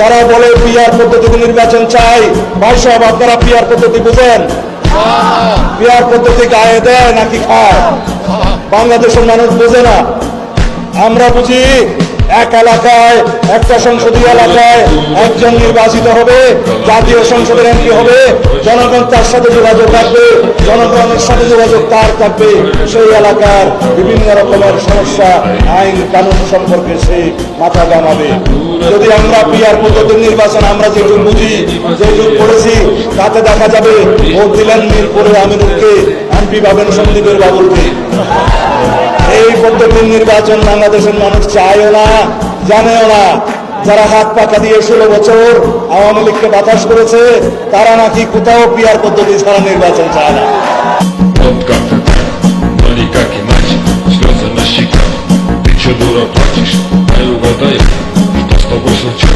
যারা বলে পিআর পদ্ধতিতে নির্বাচন চাই, ভাই সাহেব আপনারা পিআর পদ্ধতি বুঝেন? পিআর পদ্ধতি গায়ে দেয় নাকি খায়? বাংলাদেশের মানুষ বোঝে না, আমরা বুঝি। এক এলাকায়, একটা সংসদীয় এলাকায় একজন নির্বাচিত হবে, জাতীয় সংসদের এমপি হবে, জনগণ তার সাথে যোগাযোগ রাখবে, জনগণের সাথে যোগাযোগ তার থাকবে। সেই এলাকার বিভিন্ন রকমের সমস্যা, আইন কানুন সম্পর্কে সে মাথা ঘামাবে। যদি আমরা পিআর পদ্ধতির নির্বাচন আমরা যেটুকু বুঝি, যেটুকু করেছি, তাতে দেখা যাবে ভোট দিলেন মিরপুরে আমিনুলকে, এমপি পাবেন সন্দীপের বাবুলকে। এই পদ্ধতির নির্বাচন বাংলাদেশের মানুষ চায়ও না, জানেও না। যারা হাত পাকা দিয়ে 16 বছর আওয়ামী লীগকে বাতাস করেছে, তারা নাকি কোথাও পিআর পদ্ধতি ছাড়া নির্বাচন চায় না। Вот как ты так, но никак иначе. Слезы на щеках, ты че дура плачешь? Дай угадаю, что с тобой случилось.